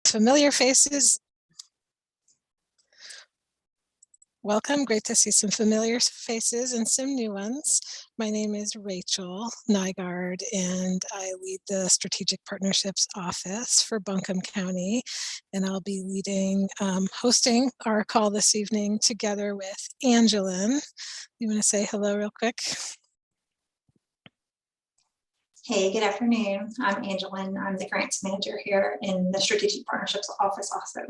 Familiar faces. Welcome, great to see some familiar faces and some new ones. My name is Rachel Nygaard, and I lead the Strategic Partnerships Office for Buncombe County, and I'll be hosting our call this evening together with Angeline. You want to say hello real quick? Hey, good afternoon. I'm Angeline. I'm the grants manager here in the Strategic Partnerships Office also.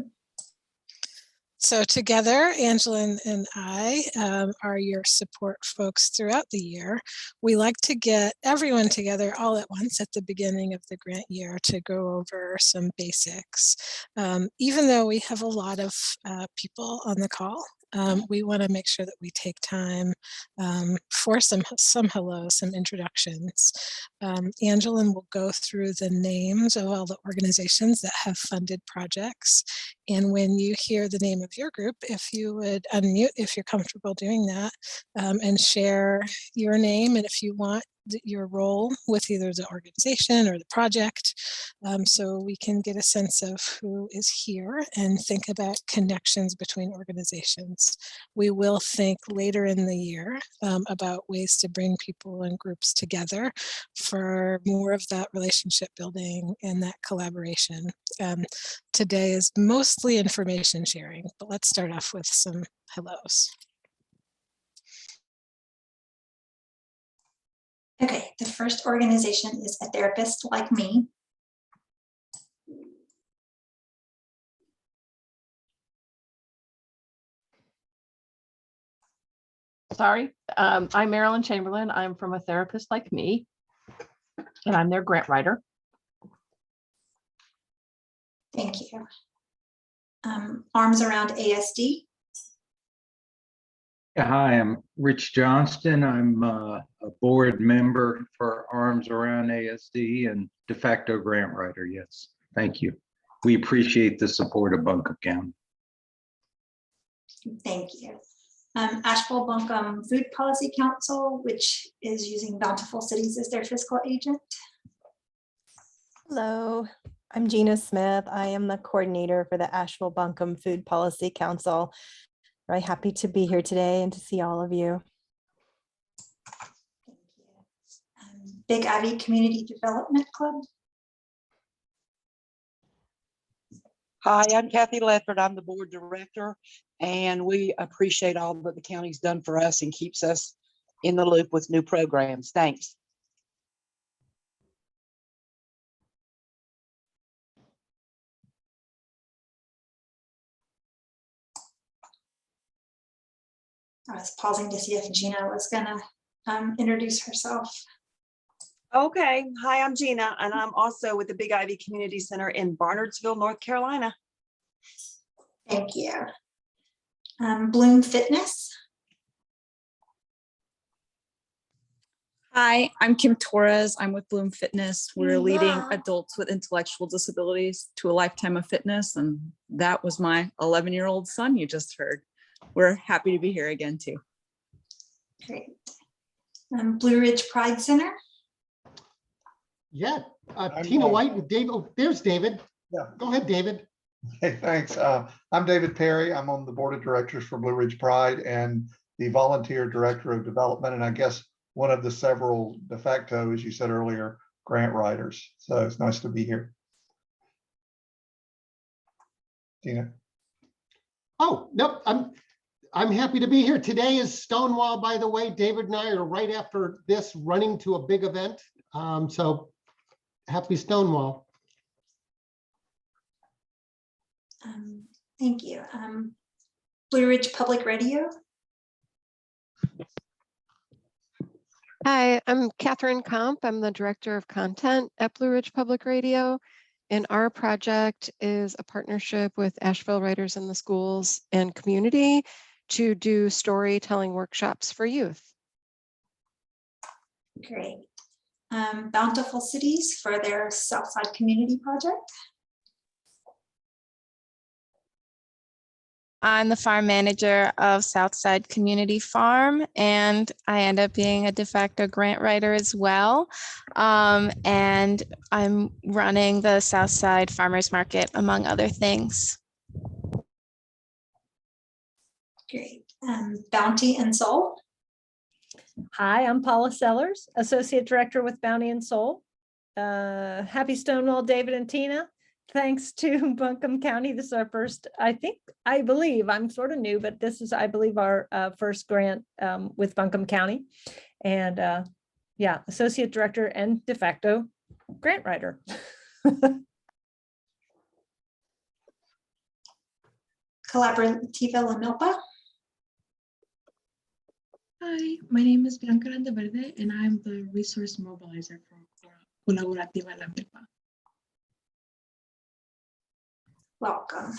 So together, Angeline and I are your support folks throughout the year. We like to get everyone together all at once at the beginning of the grant year to go over some basics. Even though we have a lot of people on the call, we want to make sure that we take time for some hellos, some introductions. Angeline will go through the names of all the organizations that have funded projects. And when you hear the name of your group, if you would unmute, if you're comfortable doing that, and share your name, and if you want, your role with either the organization or the project, so we can get a sense of who is here and think about connections between organizations. We will think later in the year about ways to bring people and groups together for more of that relationship building and that collaboration. Today is mostly information sharing, but let's start off with some hellos. Okay, the first organization is A Therapist Like Me. Sorry, I'm Marilyn Chamberlain. I'm from A Therapist Like Me, and I'm their grant writer. Thank you. Arms Around ASD. Hi, I'm Rich Johnston. I'm a board member for Arms Around ASD and de facto grant writer. Yes, thank you. We appreciate the support of Buncombe County. Thank you. Asheville Buncombe Food Policy Council, which is using Bountiful Cities as their fiscal agent. Hello, I'm Gina Smith. I am the coordinator for the Asheville Buncombe Food Policy Council. Very happy to be here today and to see all of you. Thank you. Big Ivy Community Development Club. Hi, I'm Kathy Ledford. I'm the board director, and we appreciate all that the county's done for us and keeps us in the loop with new programs. Thanks. I was pausing to see if Gina was gonna introduce herself. Okay, hi, I'm Gina, and I'm also with the Big Ivy Community Center in Barnardsville, North Carolina. Thank you. Bloom Fitness. Hi, I'm Kim Torres. I'm with Bloom Fitness. We're leading adults with intellectual disabilities to a lifetime of fitness, and that was my 11-year-old son you just heard. We're happy to be here again too. Great. Blue Ridge Pride Center. Yeah, Tina White with David. Oh, there's David. Yeah. Go ahead, David. Hey, thanks. I'm David Perry. I'm on the board of directors for Blue Ridge Pride and the volunteer director of development. And I guess one of the several de facto, as you said earlier, grant writers. So it's nice to be here. Tina. Oh, no, I'm happy to be here. Today is Stonewall, by the way. David and I are right after this running to a big event. So happy Stonewall. Thank you. Blue Ridge Public Radio. Hi, I'm Catherine Komp. I'm the Director of Content at Blue Ridge Public Radio. And our project is a partnership with Asheville Writers in the Schools and Community to do storytelling workshops for youth. Great. Bountiful Cities for their Southside Community Project. I'm the farm manager of Southside Community Farm, and I end up being a de facto grant writer as well. And I'm running the Southside Farmers Market, among other things. Great. Bounty and Soul. Hi, I'm Paula Sellers, Associate Director with Bounty and Soul. Happy Stonewall, David and Tina. Thanks to Buncombe County. This is our first, I believe, I'm sort of new, but this is, I believe, our first grant with Buncombe County. And yeah, Associate Director and de facto grant writer. Collaborativa La Milpa. Hi, my name is Bianca Landaverde, and I'm the resource mobilizer for Colaborativa La Milpa. Welcome.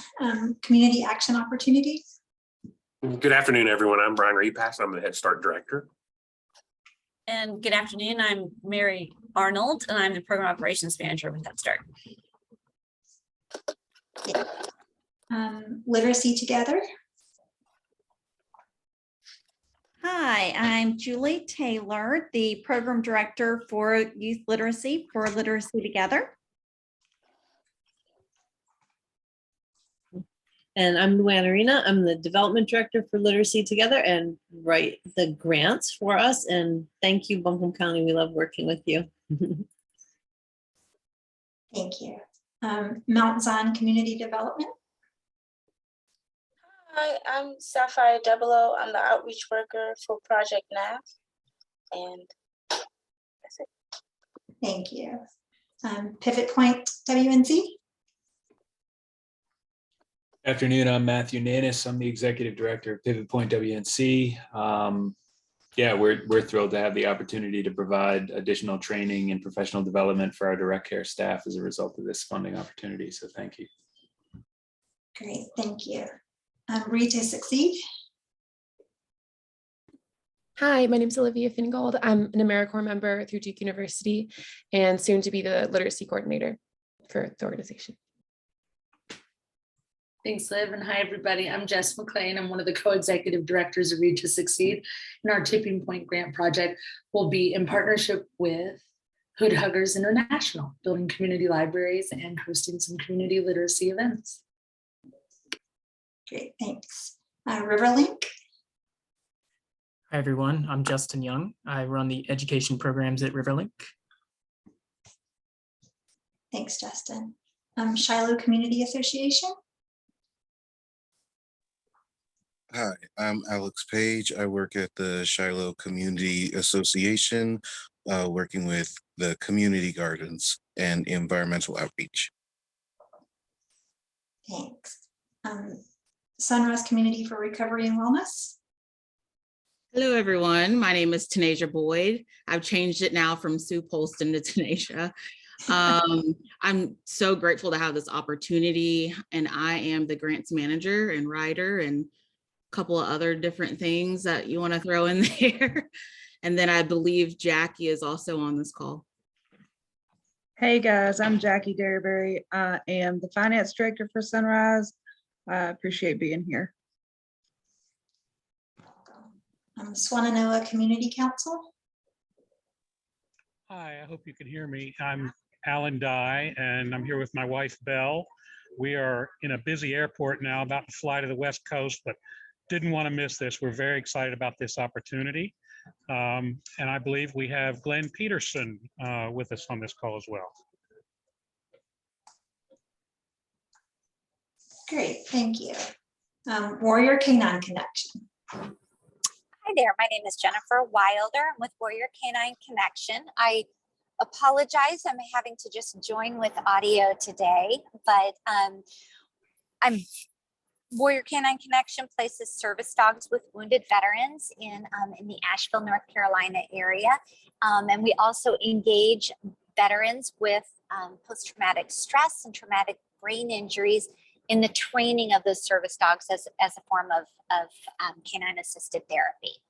Community Action Opportunities. Good afternoon, everyone. I'm Brian Repass. I'm the Head Start Director. And good afternoon. I'm Mary Arnold, and I'm the Program Operations Manager with Head Start. Literacy Together. Hi, I'm Julie Taylor, the Program Director for Youth Literacy for Literacy Together. And I'm Luann Arena. I'm the Development Director for Literacy Together and write the grants for us. And thank you, Buncombe County. We love working with you. Thank you. Mount Zion Community Development. Hi, I'm Sapphire Double. I'm the outreach worker for Project NAV. And that's it. Thank you. Pivot Point WNC. Afternoon, I'm Matthew Nanis. I'm the Executive Director of Pivot Point WNC. Yeah, we're thrilled to have the opportunity to provide additional training and professional development for our direct care staff as a result of this funding opportunity. So thank you. Great, thank you. Read to Succeed. Hi, my name is Olivia Fingold. I'm an AmeriCorps member through Duke University and soon to be the literacy coordinator for the organization. Thanks, Liv, and hi, everybody. I'm Jess McLean. I'm one of the co-executive directors of Read to Succeed, and our Tipping Point Grant project will be in partnership with Hood Huggers International, building community libraries and hosting some community literacy events. Great, thanks. Riverlink. Hi, everyone. I'm Justin Young. I run the education programs at Riverlink. Thanks, Justin. Shiloh Community Association. Hi, I'm Alex Page. I work at the Shiloh Community Association, working with the community gardens and environmental outreach. Thanks. Sunrise Community for Recovery and Wellness. Hello, everyone. My name is Tanasia Boyd. I've changed it now from Sue Polston to Tanasia. I'm so grateful to have this opportunity, and I am the grants manager and writer and a couple of other different things that you want to throw in there. And then I believe Jackie is also on this call. Hey guys, I'm Jackie Derryberry. I am the finance director for Sunrise. I appreciate being here. Swannanoa Community Council. Hi, I hope you can hear me. I'm Alan Dye, and I'm here with my wife, Belle. We are in a busy airport now, about to fly to the West Coast, but didn't want to miss this. We're very excited about this opportunity. And I believe we have Glenn Peterson with us on this call as well. Great, thank you. Warrior Canine Connection. Hi there, my name is Jennifer Wilder. I'm with Warrior Canine Connection. I apologize, I'm having to just join with audio today, but Warrior Canine Connection places service dogs with wounded veterans in the Asheville, North Carolina area. And we also engage veterans with post-traumatic stress and traumatic brain injuries in the training of those service dogs as a form of canine assisted therapy.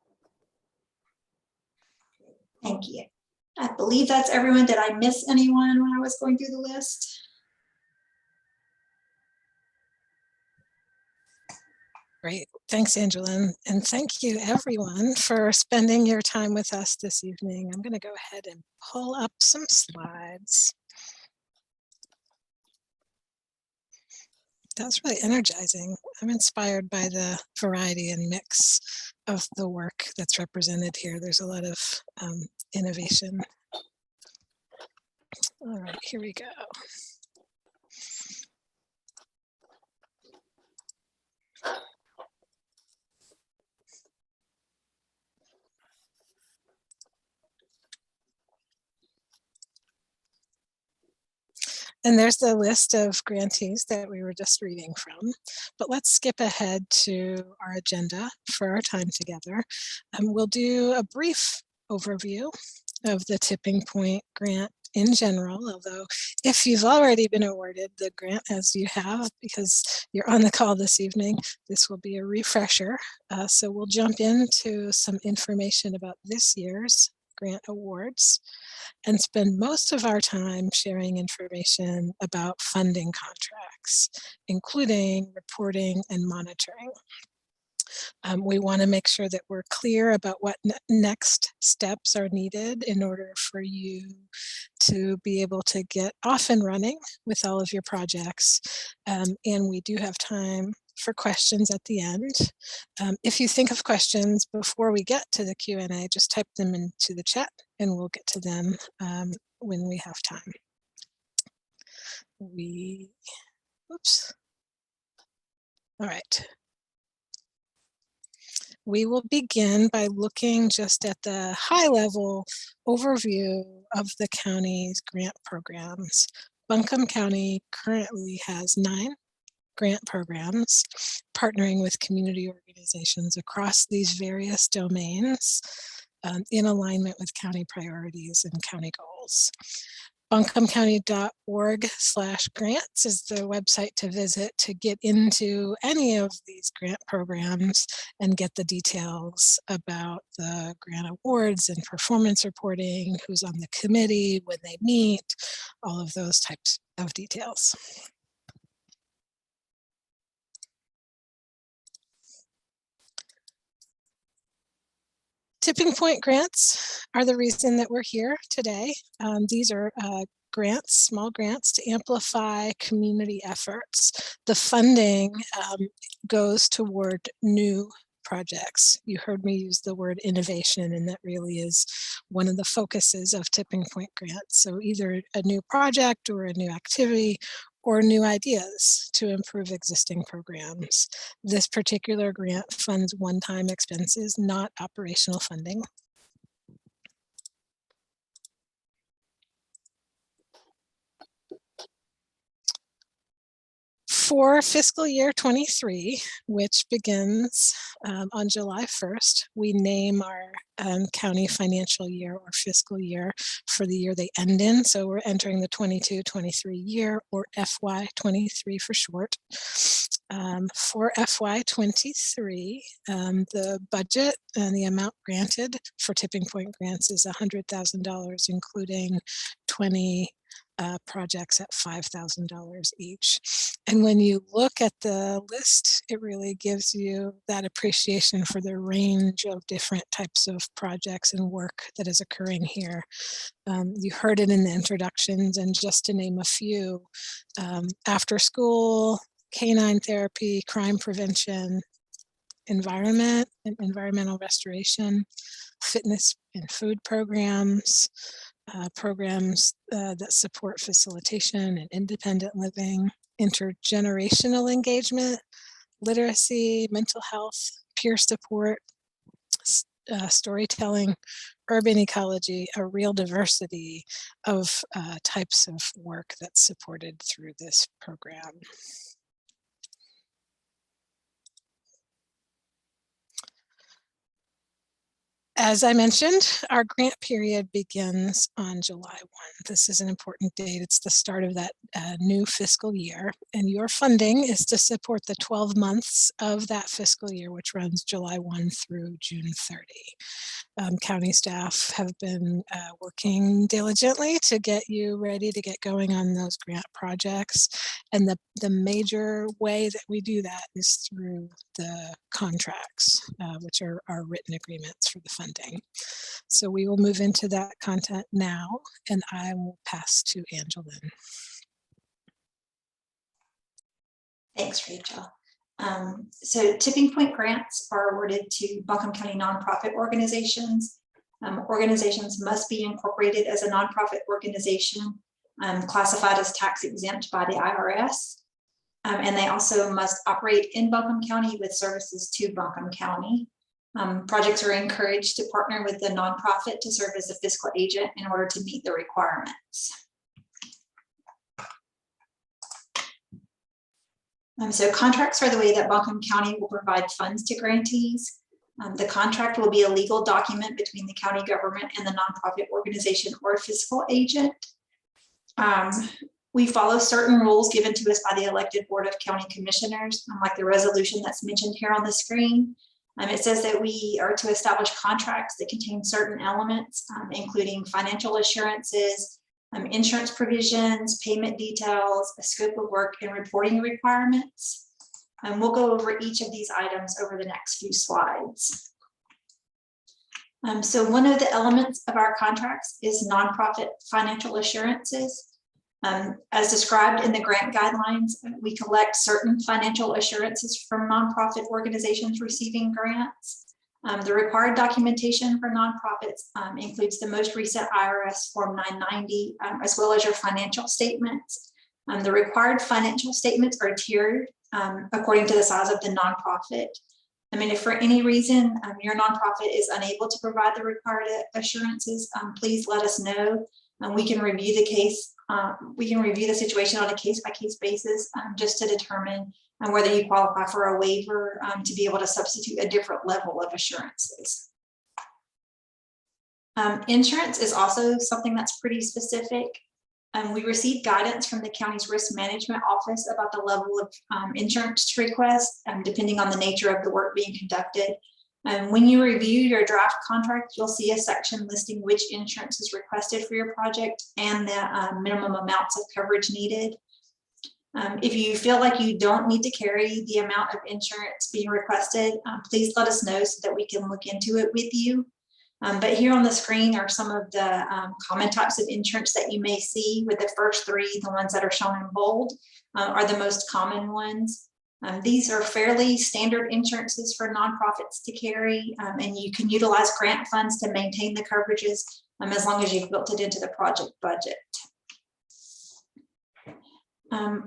Thank you. I believe that's everyone. Did I miss anyone when I was going through the list? Great. Thanks, Angela. And thank you, everyone, for spending your time with us this evening. I'm going to go ahead and pull up some slides. That's really energizing. I'm inspired by the variety and mix of the work that's represented here. There's a lot of innovation. All right, here we go. And there's the list of grantees that we were just reading from. But let's skip ahead to our agenda for our time together. We'll do a brief overview of the Tipping Point Grant in general, although if you've already been awarded the grant, as you have, because you're on the call this evening, this will be a refresher. So we'll jump into some information about this year's grant awards and spend most of our time sharing information about funding contracts, including reporting and monitoring. We want to make sure that we're clear about what next steps are needed in order for you to be able to get off and running with all of your projects. And we do have time for questions at the end. If you think of questions before we get to the Q&A, just type them into the chat and we'll get to them when we have time. Oops. All right. We will begin by looking just at the high-level overview of the county's grant programs. Buncombe County currently has 9 grant programs, partnering with community organizations across these various domains in alignment with county priorities and county goals. BuncombeCounty.org/grants is the website to visit to get into any of these grant programs and get the details about the grant awards and performance reporting, who's on the committee, when they meet, all of those types of details. Tipping Point grants are the reason that we're here today. These are grants, small grants to amplify community efforts. The funding goes toward new projects. You heard me use the word innovation, and that really is one of the focuses of Tipping Point grants. So either a new project or a new activity or new ideas to improve existing programs. This particular grant funds one-time expenses, not operational funding. For fiscal year 23, which begins on July 1st, we name our county financial year or fiscal year for the year they end in. So we're entering the 22-23 year, or FY23 for short. For FY23, the budget and the amount granted for Tipping Point grants is $100,000, including 20 projects at $5,000 each. And when you look at the list, it really gives you that appreciation for the range of different types of projects and work that is occurring here. You heard it in the introductions, and just to name a few, after school, canine therapy, crime prevention, environment and environmental restoration, fitness and food programs, programs that support facilitation and independent living, intergenerational engagement, literacy, mental health, peer support, storytelling, urban ecology, a real diversity of types of work that's supported through this program. As I mentioned, our grant period begins on July 1. This is an important date. It's the start of that new fiscal year, and your funding is to support the 12 months of that fiscal year, which runs July 1 through June 30. County staff have been working diligently to get you ready to get going on those grant projects. And the major way that we do that is through the contracts, which are our written agreements for the funding. So we will move into that content now, and I will pass to Angeline. Thanks, Rachel. So tipping point grants are awarded to Buncombe County nonprofit organizations. Organizations must be incorporated as a nonprofit organization, classified as tax exempt by the IRS. And they also must operate in Buncombe County with services to Buncombe County. Projects are encouraged to partner with the nonprofit to serve as a fiscal agent in order to meet the requirements. So contracts are the way that Buncombe County will provide funds to grantees. The contract will be a legal document between the county government and the nonprofit organization or fiscal agent. We follow certain rules given to us by the elected Board of County Commissioners, like the resolution that's mentioned here on the screen. It says that we are to establish contracts that contain certain elements, including financial assurances, insurance provisions, payment details, a scope of work, and reporting requirements. And we'll go over each of these items over the next few slides. So one of the elements of our contracts is nonprofit financial assurances. As described in the grant guidelines, we collect certain financial assurances from nonprofit organizations receiving grants. The required documentation for nonprofits includes the most recent IRS Form 990, as well as your financial statements. The required financial statements are tiered according to the size of the nonprofit. I mean, if for any reason your nonprofit is unable to provide the required assurances, please let us know, and we can review the case. We can review the situation on a case-by-case basis just to determine whether you qualify for a waiver to be able to substitute a different level of assurances. Insurance is also something that's pretty specific. We received guidance from the county's risk management office about the level of insurance to request, depending on the nature of the work being conducted. When you review your draft contract, you'll see a section listing which insurance is requested for your project and the minimum amounts of coverage needed. If you feel like you don't need to carry the amount of insurance being requested, please let us know so that we can look into it with you. But here on the screen are some of the common types of insurance that you may see. With the first three, the ones that are shown in bold, are the most common ones. These are fairly standard insurances for nonprofits to carry, and you can utilize grant funds to maintain the coverages as long as you've built it into the project budget.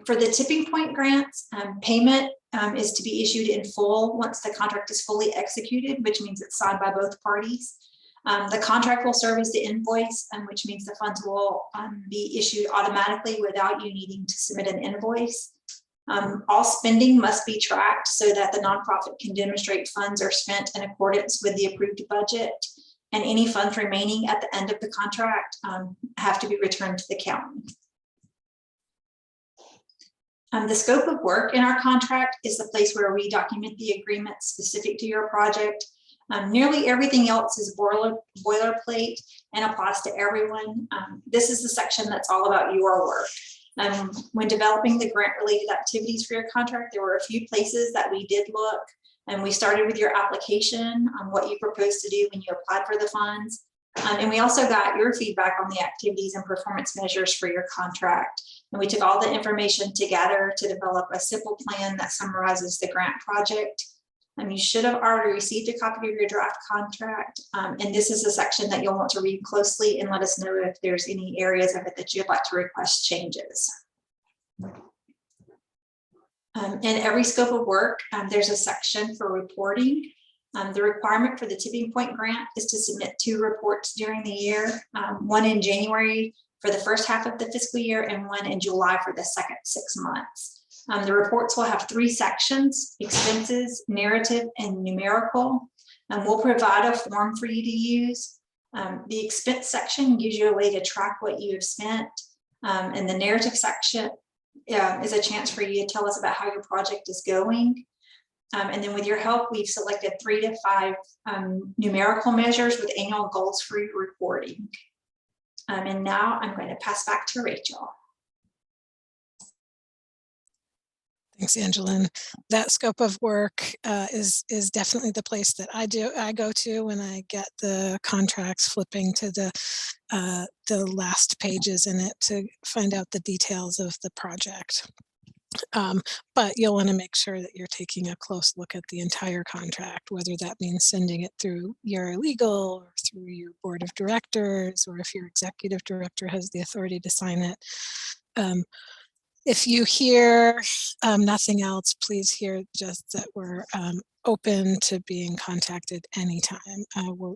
For the tipping point grants, payment is to be issued in full once the contract is fully executed, which means it's signed by both parties. The contract will serve as the invoice, which means the funds will be issued automatically without you needing to submit an invoice. All spending must be tracked so that the nonprofit can demonstrate funds are spent in accordance with the approved budget, and any funds remaining at the end of the contract have to be returned to the county. The scope of work in our contract is the place where we document the agreements specific to your project. Nearly everything else is boilerplate and applies to everyone. This is the section that's all about your work. When developing the grant-related activities for your contract, there were a few places that we did look, and we started with your application on what you proposed to do when you applied for the funds. And we also got your feedback on the activities and performance measures for your contract. And we took all the information together to develop a simple plan that summarizes the grant project. You should have already received a copy of your draft contract. And this is a section that you'll want to read closely and let us know if there's any areas of it that you'd like to request changes. In every scope of work, there's a section for reporting. The requirement for the tipping point grant is to submit 2 reports during the year, one in January for the first half of the fiscal year and one in July for the second 6 months. The reports will have 3 sections: expenses, narrative, and numerical. We'll provide a form for you to use. The expense section gives you a way to track what you have spent. And the narrative section is a chance for you to tell us about how your project is going. And then with your help, we've selected 3 to 5 numerical measures with annual goals for your reporting. And now I'm going to pass back to Rachel. Thanks, Angeline. That scope of work is definitely the place that I go to when I get the contracts, flipping to the last pages in it to find out the details of the project. But you'll want to make sure that you're taking a close look at the entire contract, whether that means sending it through your legal or through your board of directors, or if your executive director has the authority to sign it. If you hear nothing else, please hear just that we're open to being contacted anytime.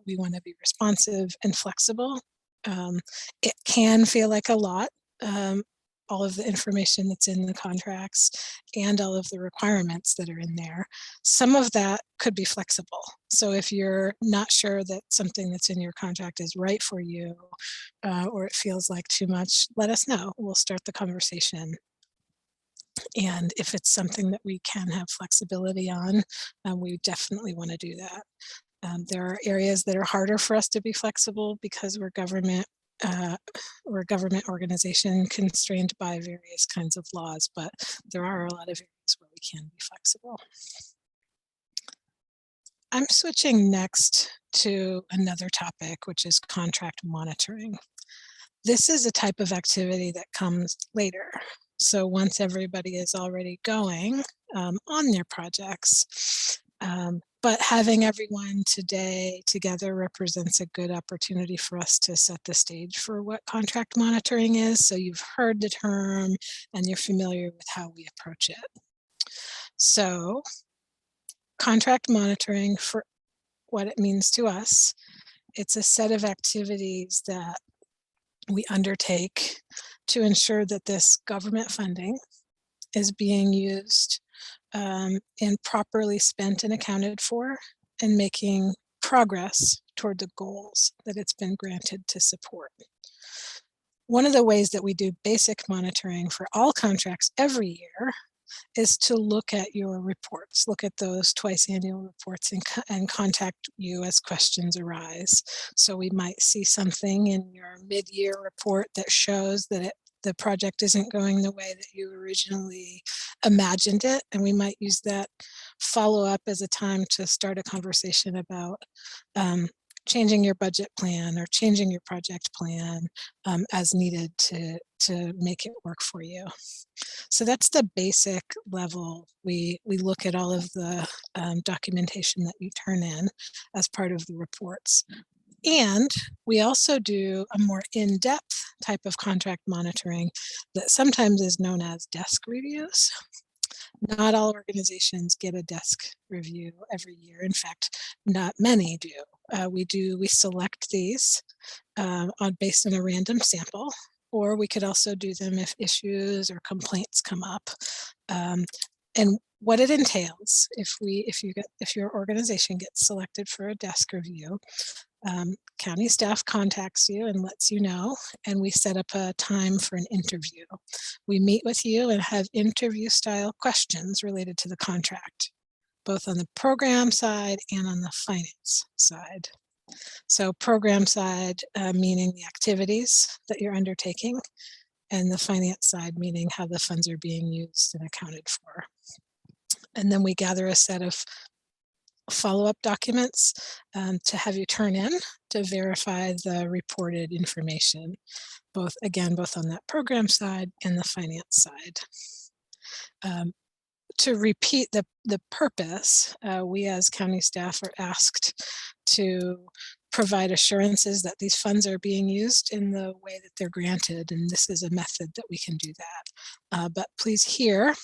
We want to be responsive and flexible. It can feel like a lot, all of the information that's in the contracts and all of the requirements that are in there. Some of that could be flexible. So if you're not sure that something that's in your contract is right for you, or it feels like too much, let us know. We'll start the conversation. And if it's something that we can have flexibility on, we definitely want to do that. There are areas that are harder for us to be flexible because we're a government organization constrained by various kinds of laws, but there are a lot of areas where we can be flexible. I'm switching next to another topic, which is contract monitoring. This is a type of activity that comes later. So once everybody is already going on their projects, but having everyone today together represents a good opportunity for us to set the stage for what contract monitoring is. So you've heard the term and you're familiar with how we approach it. So contract monitoring, for what it means to us, it's a set of activities that we undertake to ensure that this government funding is being used and properly spent and accounted for, and making progress toward the goals that it's been granted to support. One of the ways that we do basic monitoring for all contracts every year is to look at your reports, look at those twice annual reports, and contact you as questions arise. So we might see something in your mid-year report that shows that the project isn't going the way that you originally imagined it, and we might use that follow-up as a time to start a conversation about changing your budget plan or changing your project plan as needed to make it work for you. So that's the basic level. We look at all of the documentation that you turn in as part of the reports. And we also do a more in-depth type of contract monitoring that sometimes is known as desk reviews. Not all organizations get a desk review every year. In fact, not many do. We select these based on a random sample, or we could also do them if issues or complaints come up. And what it entails, if your organization gets selected for a desk review, county staff contacts you and lets you know, and we set up a time for an interview. We meet with you and have interview style questions related to the contract, both on the program side and on the finance side. So program side, meaning the activities that you're undertaking, and the finance side, meaning how the funds are being used and accounted for. And then we gather a set of follow-up documents to have you turn in to verify the reported information, both on that program side and the finance side. To repeat the purpose, we as county staff are asked to provide assurances that these funds are being used in the way that they're granted, and this is a method that we can do that. But please hear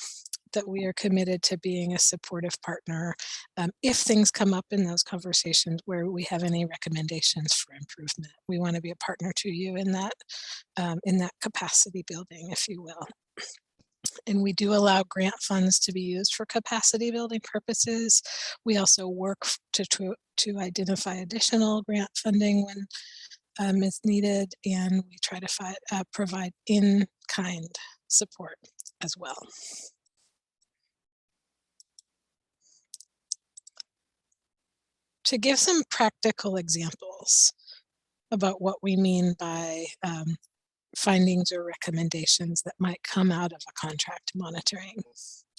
that we are committed to being a supportive partner if things come up in those conversations where we have any recommendations for improvement. We want to be a partner to you in that capacity building, if you will. And we do allow grant funds to be used for capacity building purposes. We also work to identify additional grant funding when is needed, and we try to provide in-kind support as well. To give some practical examples about what we mean by findings or recommendations that might come out of a contract monitoring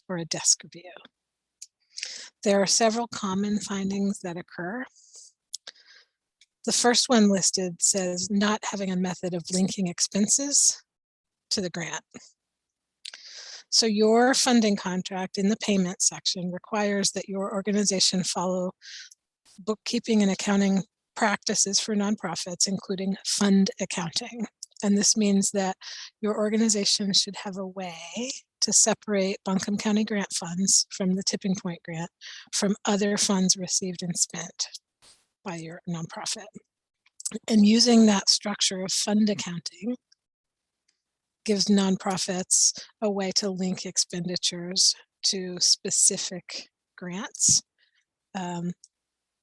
or a desk review. There are several common findings that occur. The first one listed says not having a method of linking expenses to the grant. So your funding contract in the payment section requires that your organization follow bookkeeping and accounting practices for nonprofits, including fund accounting. And this means that your organization should have a way to separate Buncombe County grant funds from the Tipping Point grant from other funds received and spent by your nonprofit. And using that structure of fund accounting gives nonprofits a way to link expenditures to specific grants,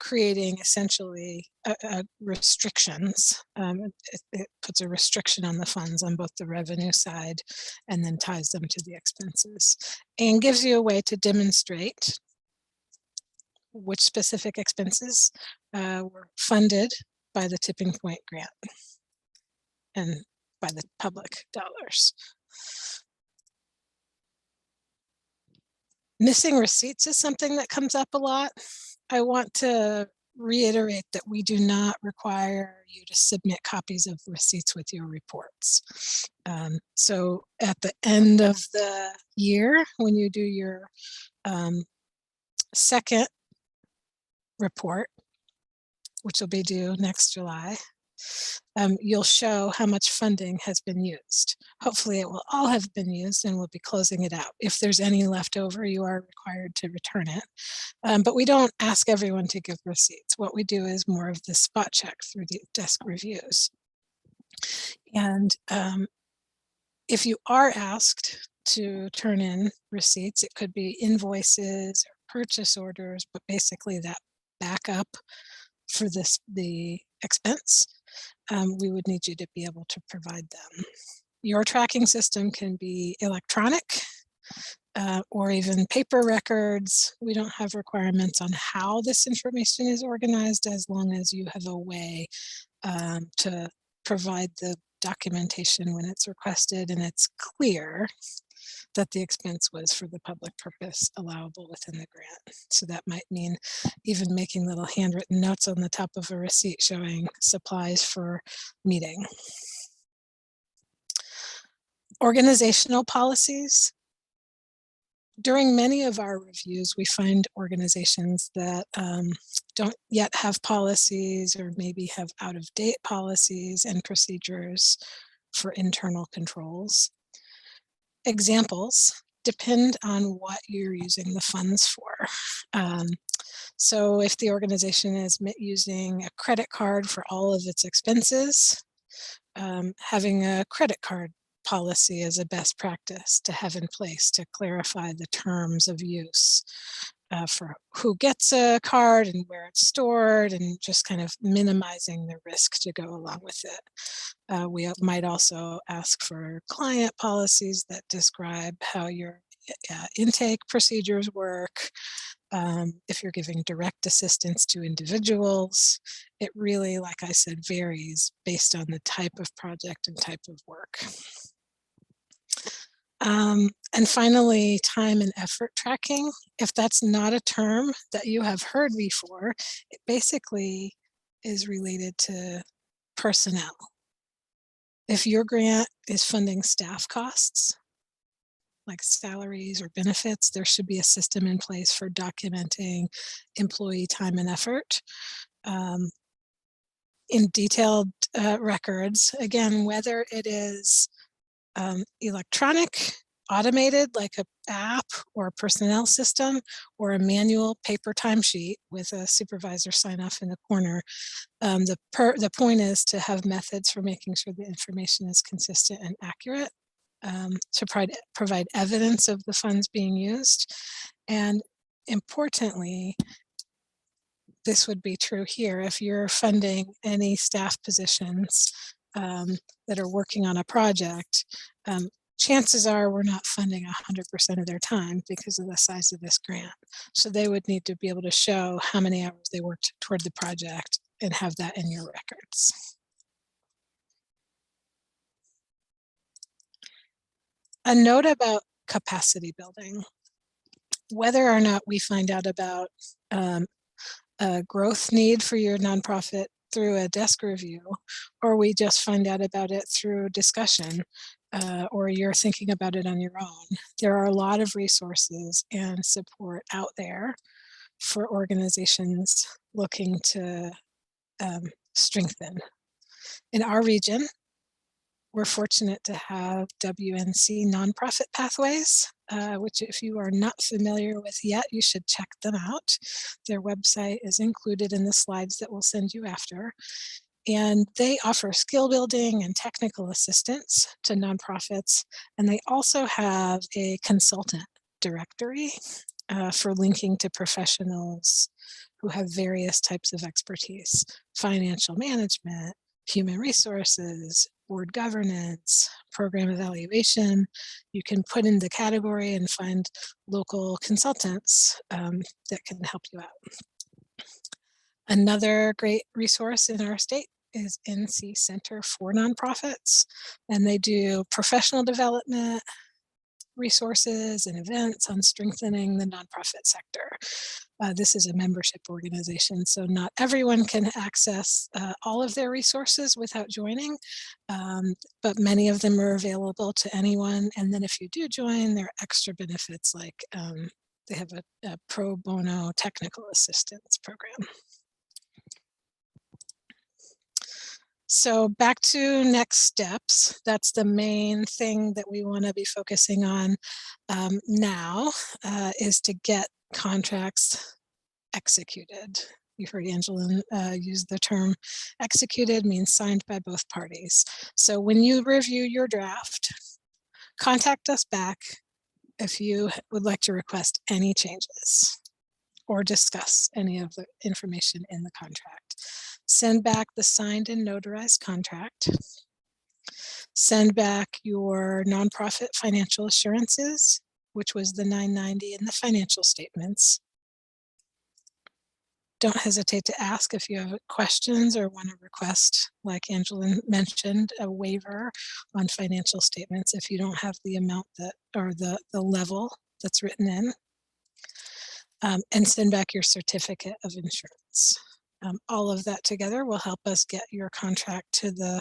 creating essentially restrictions. It puts a restriction on the funds on both the revenue side and then ties them to the expenses, and gives you a way to demonstrate which specific expenses were funded by the Tipping Point grant and by the public dollars. Missing receipts is something that comes up a lot. I want to reiterate that we do not require you to submit copies of receipts with your reports. So at the end of the year, when you do your second report, which will be due next July, you'll show how much funding has been used. Hopefully it will all have been used and we'll be closing it out. If there's any left over, you are required to return it. But we don't ask everyone to give receipts. What we do is more of the spot check through the desk reviews. And if you are asked to turn in receipts, it could be invoices or purchase orders, but basically that backup for the expense, we would need you to be able to provide them. Your tracking system can be electronic or even paper records. We don't have requirements on how this information is organized, as long as you have a way to provide the documentation when it's requested and it's clear that the expense was for the public purpose allowable within the grant. So that might mean even making little handwritten notes on the top of a receipt showing supplies for meeting. Organizational policies. During many of our reviews, we find organizations that don't yet have policies or maybe have out-of-date policies and procedures for internal controls. Examples depend on what you're using the funds for. So if the organization is using a credit card for all of its expenses, having a credit card policy is a best practice to have in place to clarify the terms of use for who gets a card and where it's stored, and just kind of minimizing the risk to go along with it. We might also ask for client policies that describe how your intake procedures work. If you're giving direct assistance to individuals, it really, like I said, varies based on the type of project and type of work. And finally, time and effort tracking. If that's not a term that you have heard before, it basically is related to personnel. If your grant is funding staff costs, like salaries or benefits, there should be a system in place for documenting employee time and effort in detailed records. Again, whether it is electronic, automated, like an app or a personnel system, or a manual paper timesheet with a supervisor sign off in the corner. The point is to have methods for making sure the information is consistent and accurate. to provide evidence of the funds being used. And importantly, this would be true here if you're funding any staff positions that are working on a project. Chances are we're not funding 100% of their time because of the size of this grant. So they would need to be able to show how many hours they worked toward the project and have that in your records. A note about capacity building. Whether or not we find out about a growth need for your nonprofit through a desk review, or we just find out about it through discussion, or you're thinking about it on your own, there are a lot of resources and support out there for organizations looking to strengthen. In our region, we're fortunate to have WNC nonprofit pathways, which if you are not familiar with yet, you should check them out. Their website is included in the slides that we'll send you after. And they offer skill building and technical assistance to nonprofits. And they also have a consultant directory for linking to professionals who have various types of expertise: financial management, human resources, board governance, program evaluation. You can put in the category and find local consultants that can help you out. Another great resource in our state is NC Center for Nonprofits, and they do professional development resources and events on strengthening the nonprofit sector. This is a membership organization, so not everyone can access all of their resources without joining, but many of them are available to anyone. And then if you do join, there are extra benefits like they have a pro bono technical assistance program. So back to next steps. That's the main thing that we want to be focusing on now is to get contracts executed. You heard Angeline use the term executed, means signed by both parties. So when you review your draft, contact us back if you would like to request any changes or discuss any of the information in the contract. Send back the signed and notarized contract. Send back your nonprofit financial assurances, which was the 990 in the financial statements. Don't hesitate to ask if you have questions or want to request, like Angela mentioned, a waiver on financial statements if you don't have the amount that, or the level that's written in. And send back your certificate of insurance. All of that together will help us get your contract to the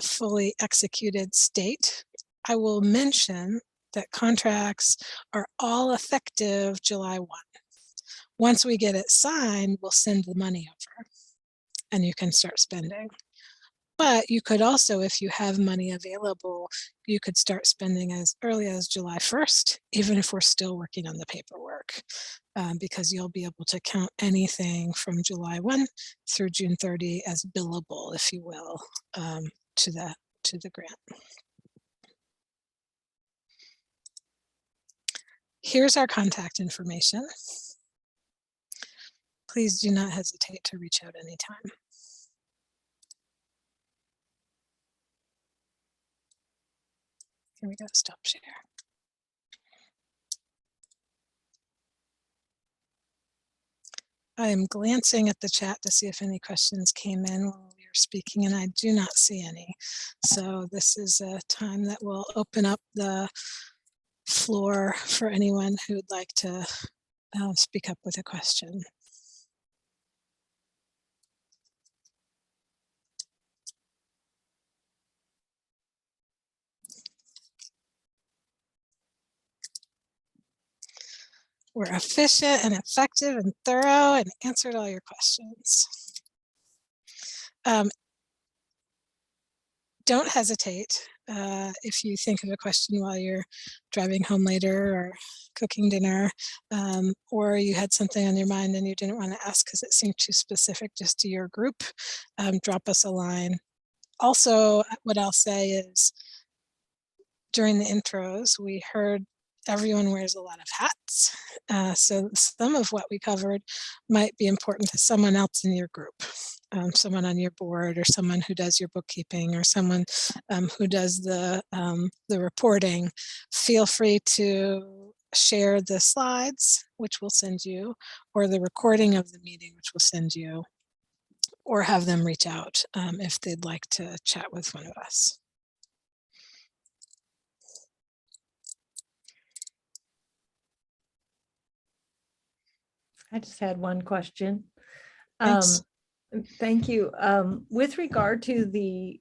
fully executed state. I will mention that contracts are all effective July 1. Once we get it signed, we'll send the money over and you can start spending. But you could also, if you have money available, you could start spending as early as July 1st, even if we're still working on the paperwork, because you'll be able to count anything from July 1 through June 30 as billable, if you will, to the grant. Here's our contact information. Please do not hesitate to reach out anytime. Here we go, stop share. I am glancing at the chat to see if any questions came in while we were speaking, and I do not see any. So this is a time that we'll open up the floor for anyone who would like to speak up with a question. We're efficient and effective and thorough and answered all your questions. Don't hesitate if you think of a question while you're driving home later or cooking dinner, or you had something on your mind and you didn't want to ask because it seemed too specific just to your group, drop us a line. Also, what I'll say is during the intros, we heard everyone wears a lot of hats. So some of what we covered might be important to someone else in your group, someone on your board, or someone who does your bookkeeping, or someone who does the reporting. Feel free to share the slides, which we'll send you, or the recording of the meeting, which we'll send you, or have them reach out if they'd like to chat with one of us. I just had one question. Thanks. Thank you. With regard to the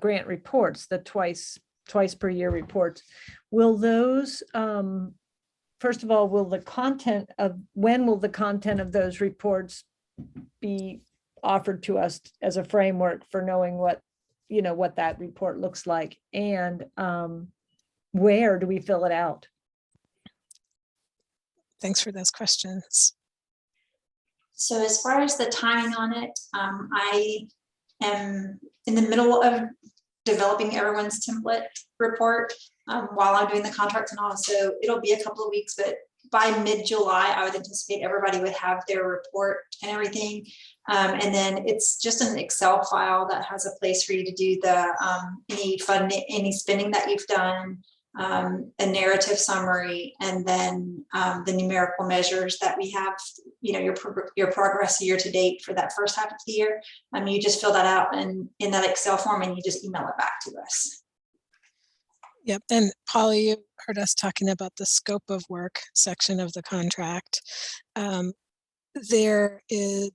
grant reports, the twice per year reports, will those, first of all, when will the content of those reports be offered to us as a framework for knowing what that report looks like? And where do we fill it out? Thanks for those questions. So as far as the timing on it, I am in the middle of developing everyone's template report while I'm doing the contracts and all. So it'll be a couple of weeks, but by mid-July, I would anticipate everybody would have their report and everything. And then it's just an Excel file that has a place for you to do the any funding, any spending that you've done, a narrative summary, and then the numerical measures that we have, your progress year to date for that first half of the year. You just fill that out in that Excel form and you just email it back to us. Yep. And Polly, you heard us talking about the scope of work section of the contract. The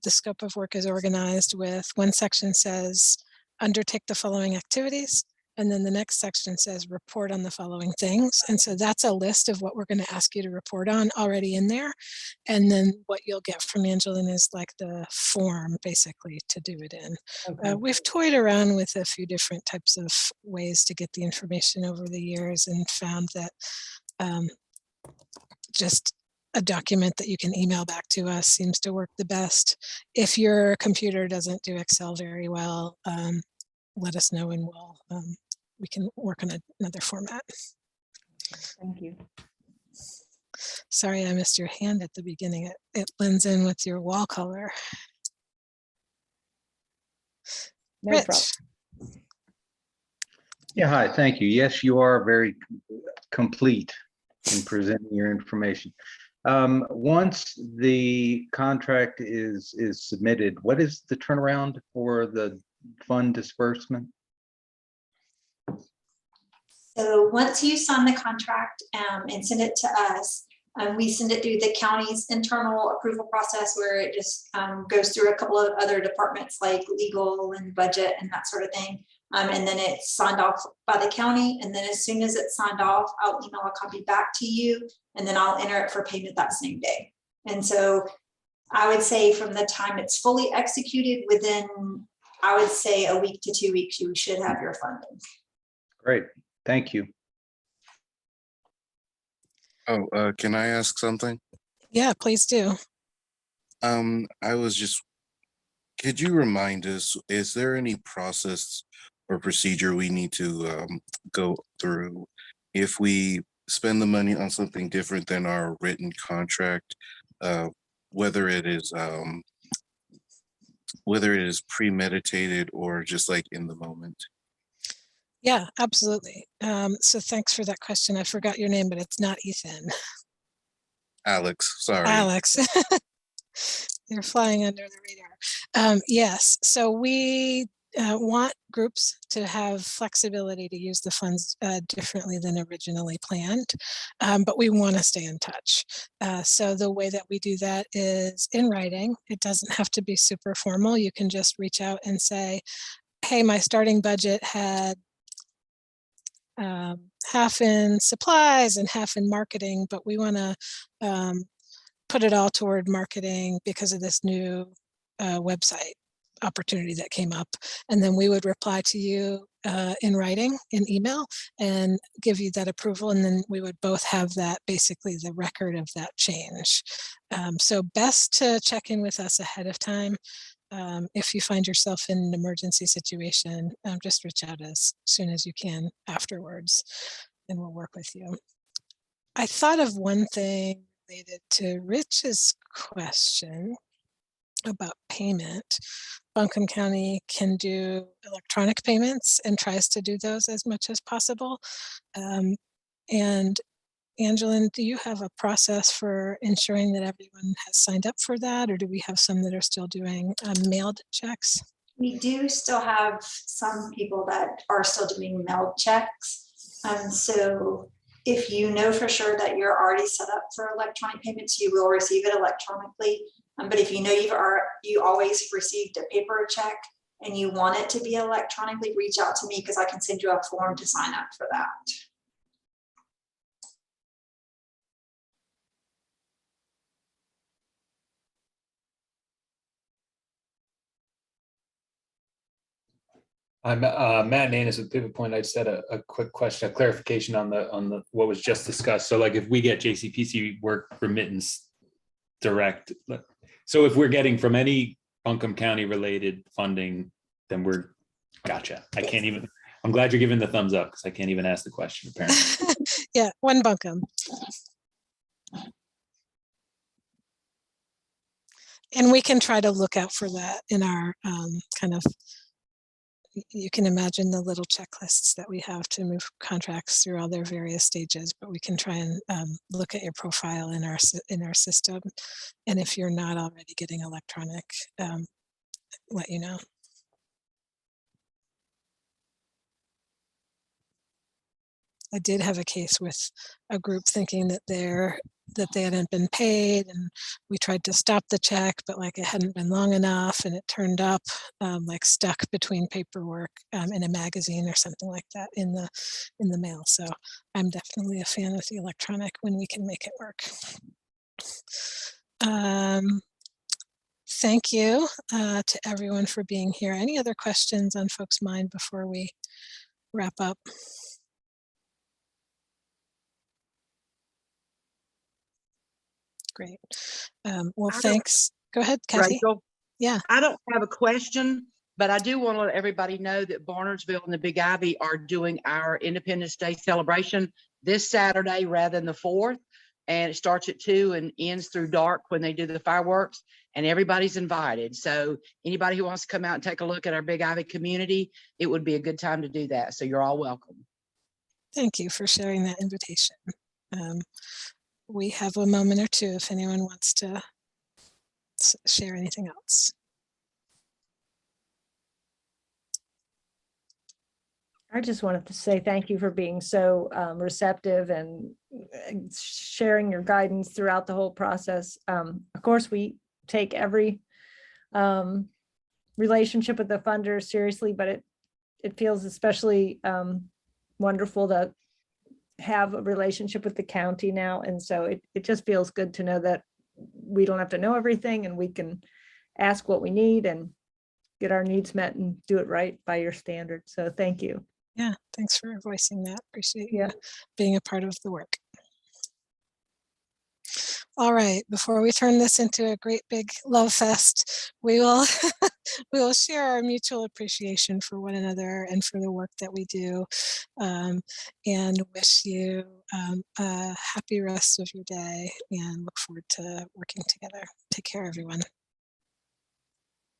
scope of work is organized with one section says, undertake the following activities. And then the next section says report on the following things. And so that's a list of what we're going to ask you to report on already in there. And then what you'll get from Angeline is like the form basically to do it in. Okay. We've toyed around with a few different types of ways to get the information over the years and found that just a document that you can email back to us seems to work the best. If your computer doesn't do Excel very well, let us know and we can work on another format. Thank you. Sorry, I missed your hand at the beginning. It blends in with your wall color. No Rich. problem. Yeah, hi, thank you. Yes, you are very complete in presenting your information. Once the contract is submitted, what is the turnaround for the fund disbursement? So once you sign the contract and send it to us, we send it through the county's internal approval process, where it just goes through a couple of other departments like legal and budget and that sort of thing. And then it's signed off by the county. And then as soon as it's signed off, I'll email a copy back to you, and then I'll enter it for payment that same day. And so I would say from the time it's fully executed, within, I would say, a week to 2 weeks, you should have your funding. Great, thank you. Oh, can I ask something? Yeah, please do. Could you remind us, is there any process or procedure we need to go through if we spend the money on something different than our written contract, whether it is premeditated or just like in the moment? Yeah, absolutely. So thanks for that question. I forgot your name, but it's not Ethan. Alex, sorry. Alex. You're flying under the radar. Yes, so we want groups to have flexibility to use the funds differently than originally planned, but we want to stay in touch. So the way that we do that is in writing. It doesn't have to be super formal. You can just reach out and say, hey, my starting budget had half in supplies and half in marketing, but we want to put it all toward marketing because of this new website opportunity that came up. And then we would reply to you in writing, in email, and give you that approval. And then we would both have that, basically the record of that change. So best to check in with us ahead of time. If you find yourself in an emergency situation, just reach out as soon as you can afterwards. we'll work with you. I thought of one thing related to Rich's question about payment. Buncombe County can do electronic payments and tries to do those as much as possible. And Angeline, do you have a process for ensuring that everyone has signed up for that, or do we have some that are still doing mailed checks? We do still have some people that are still doing mailed checks. So if you know for sure that you're already set up for electronic payments, you will receive it electronically. But if you know you always received a paper check and you want it to be electronically, reach out to me because I can send you a form to sign up for that. I'm Matt Nanis with Pivot Point. I just had a quick question, a clarification on the what was just discussed. So like if we get JCPC work remittance direct, so if we're getting from any Buncombe County related funding, then we're gotcha. I can't even, I'm glad you're giving the thumbs up because I can't even ask the question apparently. Yeah, one Buncombe. And we can try to look out for that in our kind of, you can imagine the little checklists that we have to move contracts through all their various stages, but we can try and look at your profile in our system. And if you're not already getting electronic, let you know. I did have a case with a group thinking that they hadn't been paid, and we tried to stop the check, but like it hadn't been long enough, and it turned up like stuck between paperwork in a magazine or something like that in the mail. So I'm definitely a fan of the electronic when we can make it work. Thank you to everyone for being here. Any other questions on folks' mind before we wrap up? Great. Well, thanks. Go ahead, Kathy. Rachel? Yeah. I don't have a question, but I do want to let everybody know that Barnersville and the Big Ivy are doing our Independence Day celebration this Saturday rather than the 4th. And it starts at 2 and ends through dark when they do the fireworks, and everybody's invited. So anybody who wants to come out and take a look at our Big Ivy community, it would be a good time to do that. So you're all welcome. Thank you for sharing that invitation. We have a moment or two if anyone wants to share anything else. I just wanted to say thank you for being so receptive and sharing your guidance throughout the whole process. Of course, we take every relationship with the funders seriously, but it feels especially wonderful to have a relationship with the county now. And so it just feels good to know that we don't have to know everything, and we can ask what we need and get our needs met and do it right by your standards. So thank you. Yeah, thanks for voicing that. Appreciate you being a part of the work. All right, before we turn this into a great big love fest, we will we will share our mutual appreciation for one another and for the work that we do, and wish you a happy rest of your day and look forward to working together. Take care, everyone.